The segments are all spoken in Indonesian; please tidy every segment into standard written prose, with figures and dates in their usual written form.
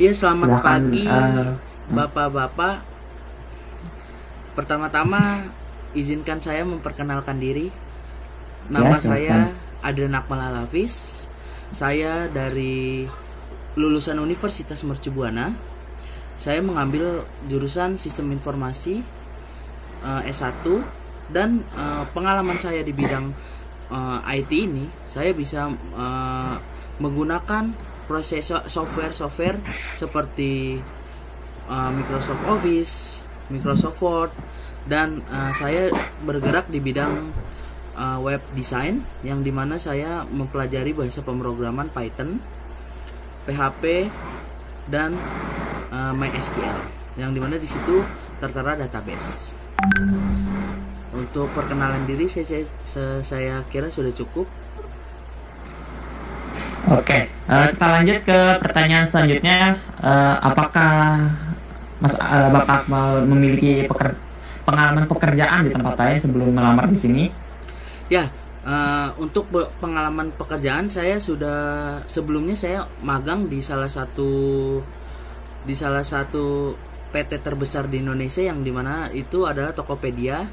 Ya, selamat Silahkan. pagi Bapak-bapak. Pertama-tama izinkan saya memperkenalkan diri. Ya, Nama saya silahkan. Adrian Akmal Al-Hafiz. Saya dari lulusan Universitas Mercubuana. Saya mengambil jurusan Sistem Informasi S1, dan pengalaman saya di bidang IT ini, saya bisa menggunakan proses software seperti Microsoft Office, Microsoft Word, dan saya bergerak di bidang web design, yang dimana saya mempelajari bahasa pemrograman Python, PHP, dan MySQL, yang dimana di situ tertera database. Untuk perkenalan diri saya kira sudah cukup. Oke, kita lanjut ke pertanyaan selanjutnya. Apakah Bapak memiliki pengalaman pekerjaan di tempat lain sebelum melamar di sini? Ya, untuk pengalaman pekerjaan, saya sudah sebelumnya saya magang di salah satu PT terbesar di Indonesia, yang dimana itu adalah Tokopedia.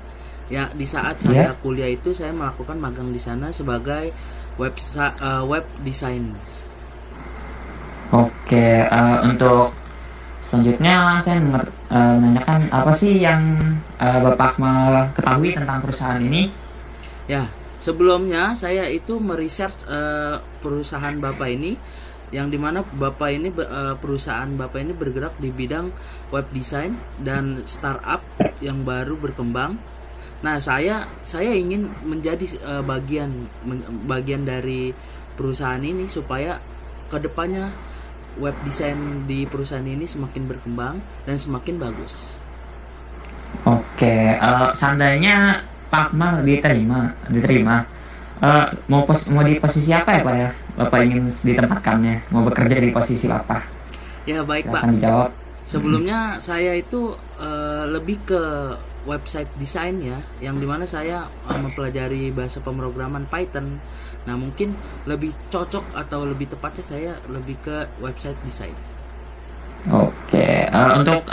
Ya, di saat saya kuliah itu saya melakukan magang di sana sebagai web design. Oke, untuk selanjutnya saya menanyakan apa sih yang Bapak ketahui tentang perusahaan ini? Ya, sebelumnya saya itu meresearch perusahaan Bapak ini, yang dimana perusahaan Bapak ini bergerak di bidang web design dan startup yang baru berkembang. Nah, saya ingin menjadi bagian dari perusahaan ini supaya kedepannya web design di perusahaan ini semakin berkembang dan semakin bagus. Oke, seandainya Pak Akmal diterima, mau di posisi apa ya Pak ya? Bapak ingin ditempatkannya, mau bekerja di posisi apa? Ya, baik Pak. Silakan dijawab. Sebelumnya saya itu lebih ke website design ya, yang dimana saya mempelajari bahasa pemrograman Python. Nah, mungkin lebih cocok atau lebih tepatnya saya lebih ke website design. Oke, untuk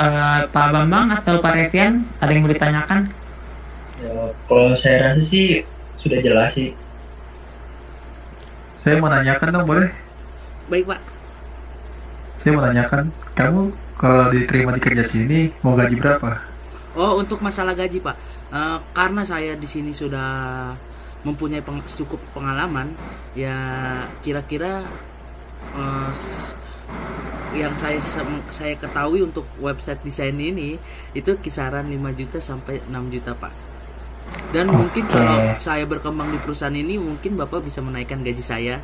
Pak Bambang atau Pak Revian, ada yang mau ditanyakan? Ya, kalau saya rasa sih sudah jelas sih. Saya mau nanyakan dong, boleh? Baik Pak. Saya mau nanyakan, kamu kalau diterima di kerja sini mau gaji berapa? Oh, untuk masalah gaji Pak, karena saya di sini sudah mempunyai cukup pengalaman, ya kira-kira yang saya ketahui untuk website desain ini itu kisaran 5 juta sampai 6 juta Pak. Dan mungkin kalau saya berkembang di perusahaan ini, mungkin Bapak bisa menaikkan gaji saya.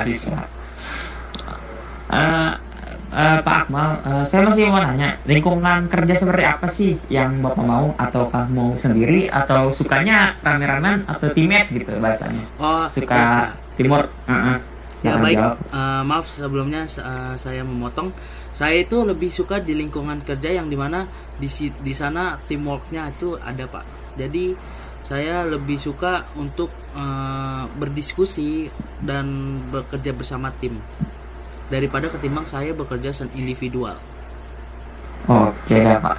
Bisa. Pak Akmal, saya masih mau nanya, lingkungan kerja seperti apa sih yang Bapak mau? Ataukah mau sendiri, atau sukanya rame-ramean atau teammate gitu bahasanya? Oh, Suka teamwork? Ya, baik. Jawab. Maaf sebelumnya saya memotong. Saya itu lebih suka di lingkungan kerja yang dimana di sana teamworknya itu ada Pak. Jadi saya lebih suka untuk berdiskusi dan bekerja bersama tim daripada ketimbang saya bekerja individual. Oke ya Pak.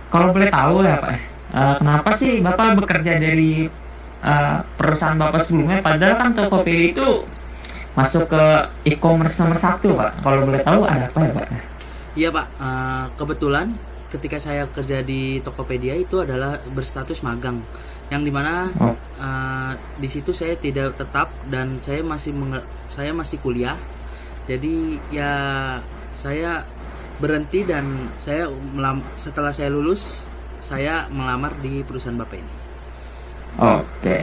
Kalau boleh tahu ya Pak, kenapa sih Bapak bekerja dari perusahaan Bapak sebelumnya? Padahal kan Tokopedia itu masuk ke e-commerce nomor 1 Pak. Kalau boleh tahu ada apa ya Pak? Iya Pak, kebetulan ketika saya kerja di Tokopedia itu adalah berstatus magang, yang dimana di situ saya tidak tetap dan saya masih kuliah. Jadi ya saya berhenti, dan setelah saya lulus saya melamar di perusahaan Bapak ini. Oke,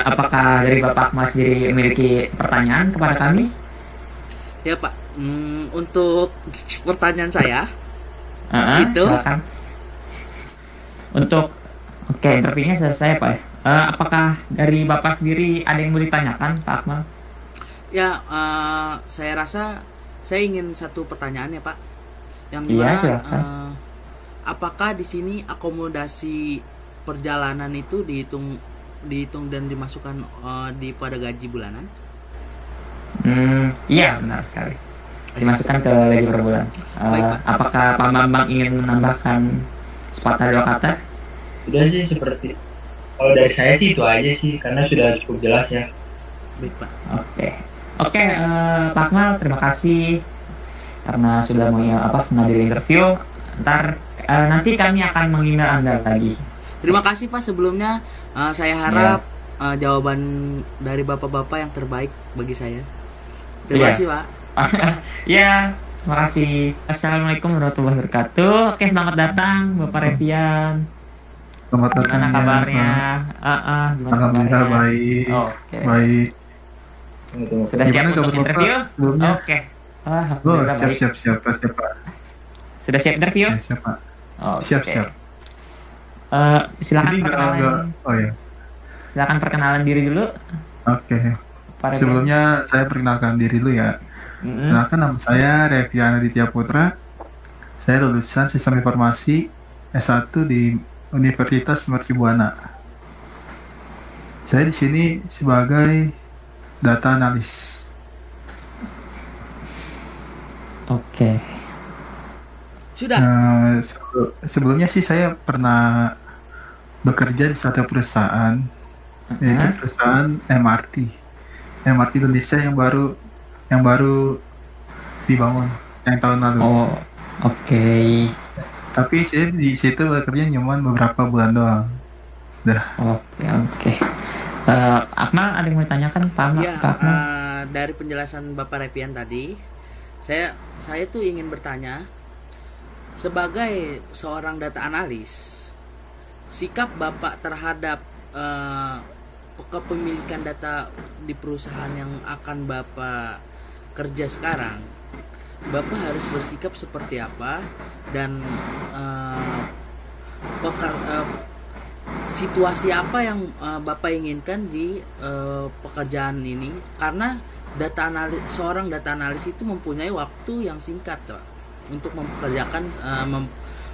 apakah dari Bapak Mas sendiri memiliki pertanyaan kepada kami? Ya Pak, untuk pertanyaan saya itu silakan. Oke, interviewnya selesai Pak ya. Apakah dari Bapak sendiri ada yang mau ditanyakan Pak Akmal? Ya, saya rasa saya ingin satu pertanyaan ya Pak, yang Iya, dimana silakan. apakah di sini akomodasi perjalanan itu dihitung dan dimasukkan pada gaji bulanan? Iya benar sekali. Dimasukkan ke gaji per bulan. Baik, Pak. Apakah Pak Bambang ingin menambahkan sepatah dua kata? Udah sih seperti, kalau dari saya sih itu aja sih, karena sudah cukup jelas ya. Baik, Pak. Oke, Pak Akmal, terima kasih karena sudah menghadiri interview. Ntar nanti kami akan mengemail Anda lagi. Terima kasih Pak sebelumnya. Saya harap jawaban dari bapak-bapak yang terbaik bagi saya. Terima Iya. kasih Pak. Ya, terima kasih. Assalamualaikum warahmatullahi wabarakatuh. Oke, selamat datang Bapak Revian. Selamat datang Gimana ya, kabarnya? Pak. Gimana Alhamdulillah kabarnya? baik. Oke. Baik. Tunggu. Sudah siap Gimana untuk kabar Bapak interview? sebelumnya? Oke. Oh, Alhamdulillah baik. siap Pak. Sudah siap interview? Ya, siap Pak. Oke. Siap. Silakan Jadi perkenalan. oh ya. Silakan perkenalan diri dulu, Oke. Pak Revian. Sebelumnya saya perkenalkan diri dulu ya. Mm-mm. Kenalkan nama saya Revian Aditya Putra. Saya lulusan Sistem Informasi S1 di Universitas Mercubuana. Saya di sini sebagai data analis. Oke. Sudah. Sebelumnya sih saya pernah bekerja di suatu perusahaan, yaitu perusahaan MRT Indonesia yang baru dibangun yang tahun lalu. Oh, oke. Tapi saya di situ bekerja cuma beberapa bulan doang. Oke. Akmal, ada yang mau ditanyakan, Pak Ya, Akmal? dari penjelasan Bapak Revian tadi, saya tuh ingin bertanya, sebagai seorang data analis, sikap Bapak terhadap kepemilikan data di perusahaan yang akan Bapak kerja sekarang, Bapak harus bersikap seperti apa dan situasi apa yang Bapak inginkan di pekerjaan ini, karena seorang data analis itu mempunyai waktu yang singkat Pak, untuk mempekerjakan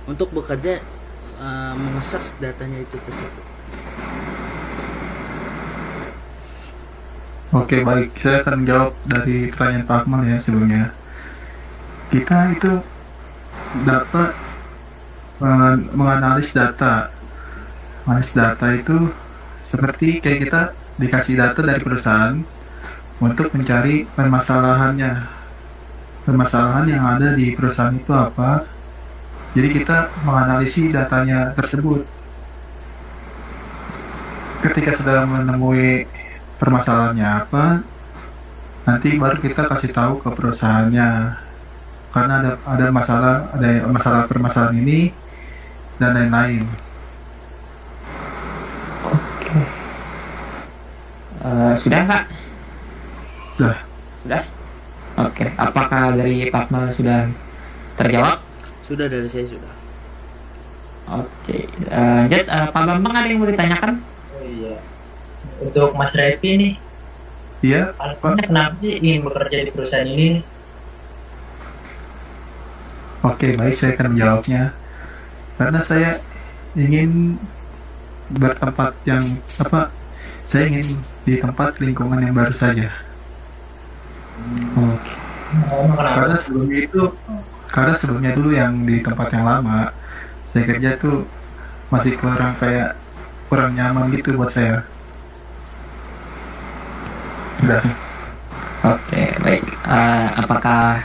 untuk bekerja meng-search datanya itu tersebut. Oke, baik. Saya akan jawab dari pertanyaan Pak Akmal ya sebelumnya. Kita itu dapat menganalisis data. Menganalisis data itu seperti kayak kita dikasih data dari perusahaan untuk mencari permasalahan yang ada di perusahaan itu apa. Jadi kita menganalisis datanya tersebut. Ketika sudah menemui permasalahannya apa, nanti baru kita kasih tahu ke perusahaannya, karena ada masalah permasalahan ini dan lain-lain. Oke. Sudah, Pak? Sudah? Oke. Apakah dari Pak Akmal sudah terjawab? Sudah, dari saya sudah. Oke. Lanjut, Pak Bambang, ada yang mau ditanyakan? Oh iya. Untuk Mas Revi nih, Iya, alasannya kenapa sih ingin bekerja di perusahaan ini? oke, baik, saya akan menjawabnya. Karena saya ingin bertempat saya ingin di tempat lingkungan yang baru saja. Oke. Kenapa? Karena sebelumnya dulu yang di tempat yang lama, saya kerja tuh masih kurang nyaman gitu buat saya. Udah. Oke, baik. Apakah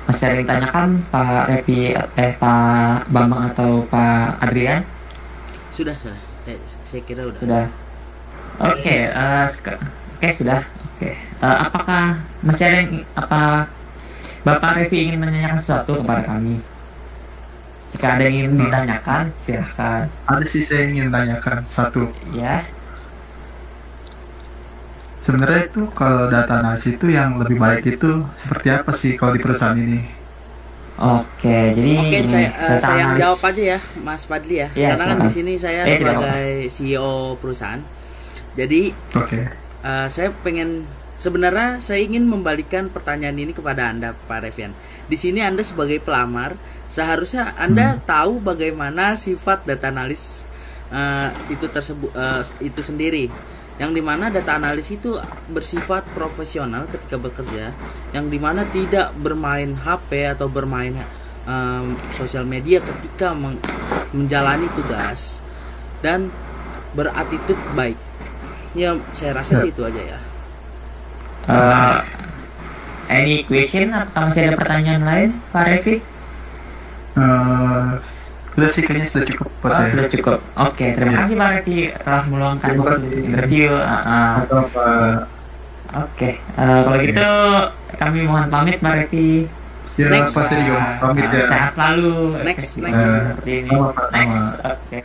masih ada yang ditanyakan Pak Revi, Pak Bambang atau Pak Adrian? Sudah. Saya kira udah. Sudah. Oke, sudah. Oke. Apakah masih ada yang Bapak Revi ingin menanyakan sesuatu kepada kami? Jika ada yang ingin ditanyakan, silahkan. Ada sih saya ingin tanyakan satu. Ya. Sebenarnya itu kalau data analis itu yang lebih baik itu seperti apa sih kalau di perusahaan ini? Oke, jadi Oke, ini, saya data yang analis- jawab aja ya, Mas Fadli ya. Iya, Karena kan silakan. di sini saya Tidak sebagai CEO perusahaan. Jadi Oke. sebenarnya saya ingin membalikan pertanyaan ini kepada Anda, Pak Revian. Di sini Anda sebagai pelamar, seharusnya Anda tahu bagaimana sifat data analis itu sendiri. yang dimana data analis itu bersifat profesional ketika bekerja, yang dimana tidak bermain HP atau bermain sosial media ketika menjalani tugas, dan berattitude baik. Ya, saya rasa sih itu aja ya. Any question? Apakah masih ada pertanyaan lain, Pak Revi? Udah sih, kayaknya sudah cukup buat saya. Sudah cukup. Oke, terima kasih Pak Revi telah meluangkan waktu untuk interview. Oke, kalau gitu kami mohon pamit Pak Revi. Ya, Next. Pak Sergio, pamit ya. Sehat selalu. Next. Seperti ini. Sama, Pak, Next. sama. Oke.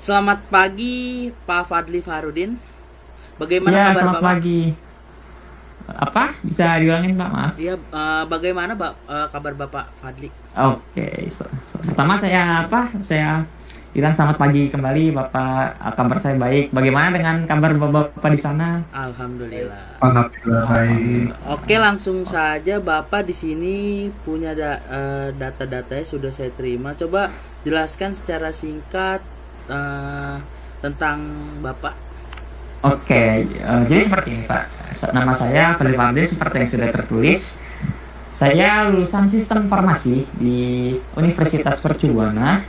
Selamat pagi Pak Fadli Farudin. Bagaimana Ya, kabar selamat Bapak? pagi. Apa? Bisa diulangin Pak? Maaf. Ya, bagaimana kabar Bapak Fadli? Oke. Pertama saya bilang selamat pagi kembali Bapak. Kabar saya baik. Bagaimana dengan kabar Bapak di sana? Alhamdulillah. Alhamdulillah baik. Oke, langsung saja Bapak di sini punya data-datanya sudah saya terima. Coba jelaskan secara singkat tentang Bapak. Oke, jadi seperti ini Pak. Nama saya Fadli Fadli, seperti yang sudah tertulis. Saya lulusan sistem farmasi di Universitas Mercubuana.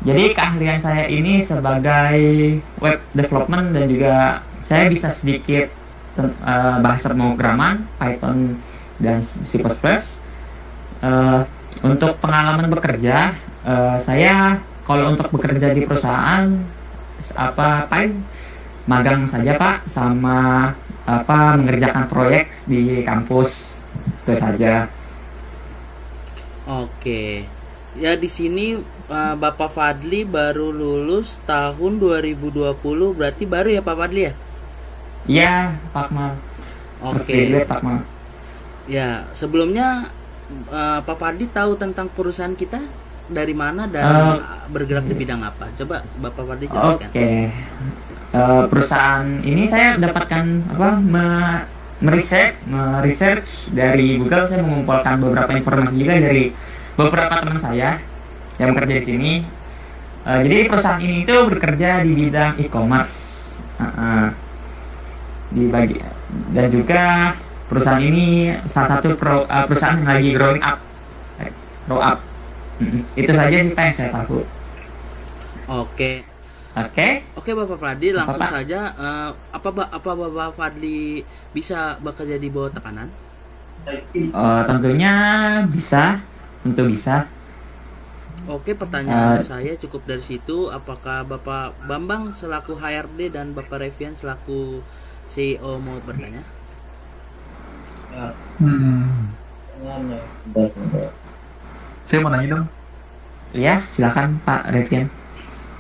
Jadi keahlian saya ini sebagai web development, dan juga saya bisa sedikit bahasa pemrograman, Python dan C++. Untuk pengalaman bekerja, saya kalau untuk bekerja di perusahaan paling magang saja Pak, sama mengerjakan proyek di kampus, itu saja. Oke. Ya, di sini Bapak Fadli baru lulus tahun 2020, berarti baru ya Pak Fadli ya? Iya Pak Mal. Oke. Pak Mal. Ya, sebelumnya Pak Fadli tahu tentang perusahaan kita dari mana dan bergerak di bidang apa? Coba Bapak Fadli jelaskan. Oke. Perusahaan ini saya dapatkan research dari Google. Saya mengumpulkan beberapa informasi juga dari beberapa teman saya yang bekerja di sini. Jadi perusahaan ini itu bekerja di bidang e-commerce, dan juga perusahaan ini salah satu perusahaan yang lagi grow up. Itu saja sih Pak yang saya tahu. Oke. Oke Bapak Fadli, langsung saja. Apa Bapak Fadli bisa bekerja di bawah tekanan? Tentunya bisa, tentu bisa. Oke, pertanyaan saya cukup dari situ. Apakah Bapak Bambang selaku HRD dan Bapak Revian selaku CEO mau bertanya? Saya mau nanya dong. Ya, silakan Pak Revian.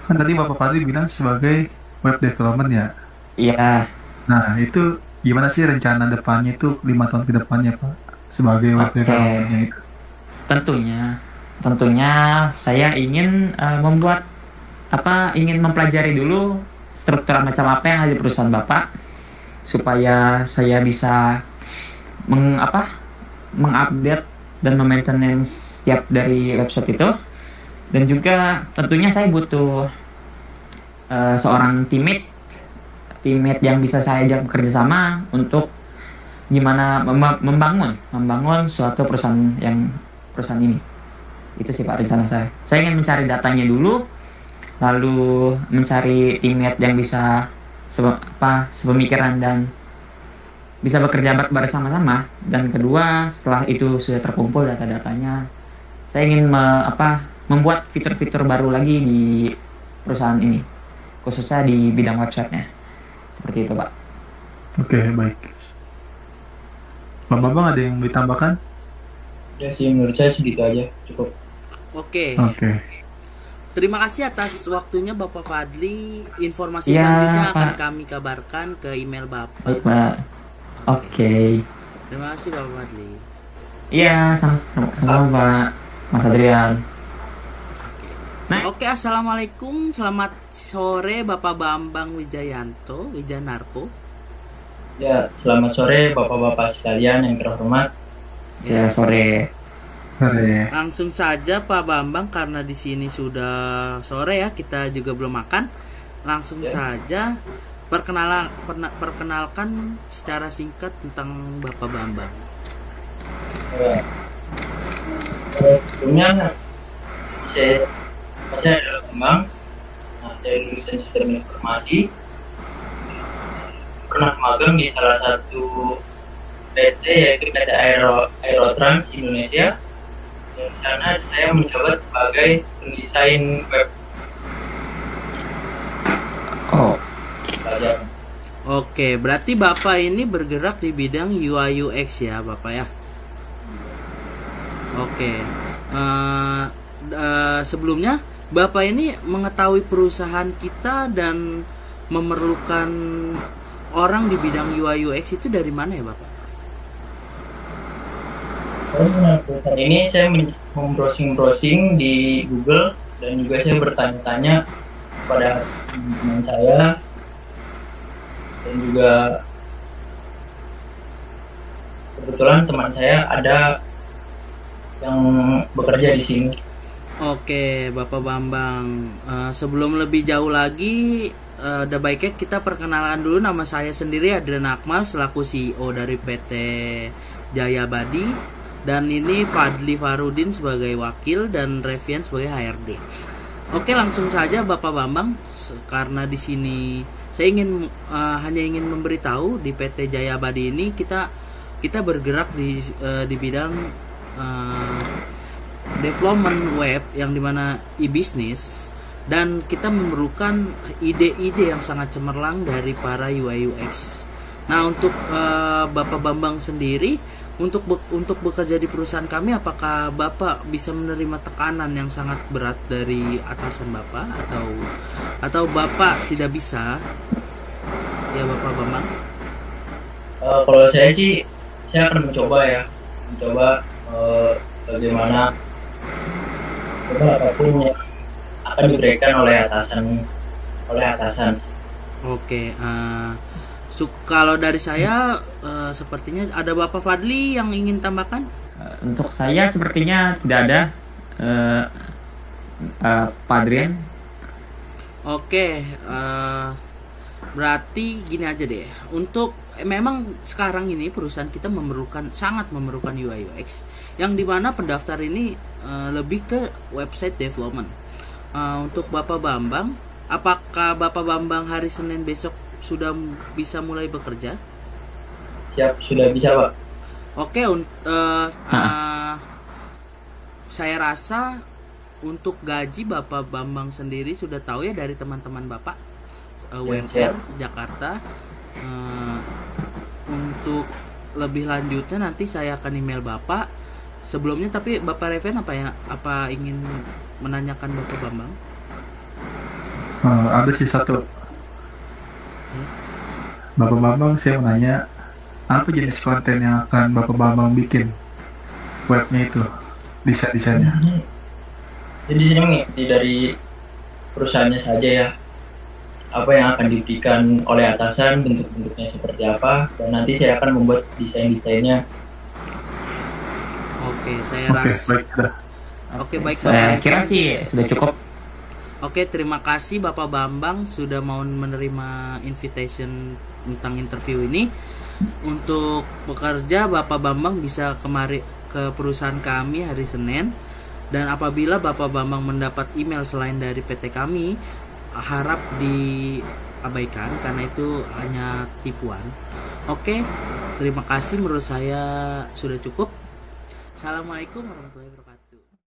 Kan tadi Bapak Fadli bilang sebagai web development ya. Iya. Nah, itu gimana sih rencana depannya itu 5 tahun ke depannya Pak sebagai web developmentnya itu? Tentunya saya ingin ingin mempelajari dulu struktur macam apa yang ada di perusahaan Bapak, supaya saya bisa mengupdate dan memaintenance setiap dari website itu. Dan juga tentunya saya butuh seorang teammate yang bisa saya ajak bekerja sama untuk gimana membangun suatu perusahaan ini. Itu sih Pak rencana saya. Saya ingin mencari datanya dulu, lalu mencari teammate yang bisa sepemikiran dan bisa bekerja bersama-sama. Dan kedua, setelah itu sudah terkumpul data-datanya, saya ingin membuat fitur-fitur baru lagi di perusahaan ini, khususnya di bidang websitenya. Seperti itu Pak. Oke, baik. Pak Bambang ada yang ditambahkan? Ya sih, menurut saya segitu aja, cukup. Oke. Terima kasih atas waktunya Bapak Fadli. Informasi selanjutnya akan kami kabarkan ke email Bapak. Baik Pak. Oke. Terima kasih Bapak Fadli. Iya, sama-sama Pak Mas Adrian. Oke, assalamualaikum, selamat sore Bapak Bambang Wijanarko. Ya, selamat sore Bapak-bapak sekalian yang terhormat. Ya, sore. Langsung saja Pak Bambang, karena di sini sudah sore ya, kita juga belum makan. Langsung saja, perkenalkan secara singkat tentang Bapak Bambang. Ya, sebelumnya saya adalah Bambang. Nah, saya lulusan sistem informasi, pernah magang di salah satu PT yaitu PT Aerotrans Indonesia. Dan di sana saya menjabat sebagai pendesain web. Belajar. Oke, berarti Bapak ini bergerak di bidang UI UX ya, Bapak ya. Oke. Sebelumnya Bapak ini mengetahui perusahaan kita dan memerlukan orang di bidang UI UX itu dari mana ya, Bapak? Saat ini saya membrowsing di Google dan juga saya bertanya-tanya kepada teman saya dan juga kebetulan teman saya ada yang bekerja di sini. Oke, Bapak Bambang. Sebelum lebih jauh lagi, udah baiknya kita perkenalan dulu. Nama saya sendiri Adrian Akmal selaku CEO dari PT Jaya Badi. Dan ini Fadli Farudin sebagai wakil dan Revian sebagai HRD. Oke, langsung saja Bapak Bambang, karena di sini saya hanya ingin memberitahu di PT Jaya Badi ini kita bergerak di bidang development web yang dimana e-business, dan kita memerlukan ide-ide yang sangat cemerlang dari para UI UX. Nah, untuk Bapak Bambang sendiri untuk bekerja di perusahaan kami, apakah Bapak bisa menerima tekanan yang sangat berat dari atasan Bapak atau Bapak tidak bisa? Ya, Bapak Bambang. Kalau saya sih, saya akan mencoba bagaimana apapun yang akan diberikan oleh atasan. Oke, kalau dari saya sepertinya ada Bapak Fadli yang ingin tambahkan. Untuk saya sepertinya tidak ada, Pak Adrian. Oke, berarti gini aja deh. Untuk memang sekarang ini perusahaan kita sangat memerlukan UI UX, yang dimana pendaftar ini lebih ke website development. Untuk Bapak Bambang, apakah Bapak Bambang hari Senin besok sudah bisa mulai bekerja? Siap, sudah bisa, Pak. Oke, saya rasa untuk gaji Bapak Bambang sendiri sudah tahu ya dari teman-teman Bapak UMR Jakarta. Untuk lebih lanjutnya nanti saya akan email Bapak. Sebelumnya tapi Bapak Reven apa ingin menanyakan Bapak Bambang? Ada sih satu. Bapak Bambang, saya mau nanya, apa jenis konten yang akan Bapak Bambang bikin webnya itu, desainnya? Jadi saya mengikuti dari perusahaannya saja ya, apa yang akan diberikan oleh atasan, bentuk-bentuknya seperti apa, dan nanti saya akan membuat desainnya. Oke, saya rasa. Oke, baik. Saya kira sih sudah cukup. Oke, terima kasih Bapak Bambang sudah mau menerima invitation tentang interview ini. Untuk bekerja, Bapak Bambang bisa kemari ke perusahaan kami hari Senin. Dan apabila Bapak Bambang mendapat email selain dari PT kami, harap diabaikan karena itu hanya tipuan. Oke, terima kasih, menurut saya sudah cukup. Assalamualaikum warahmatullahi wabarakatuh.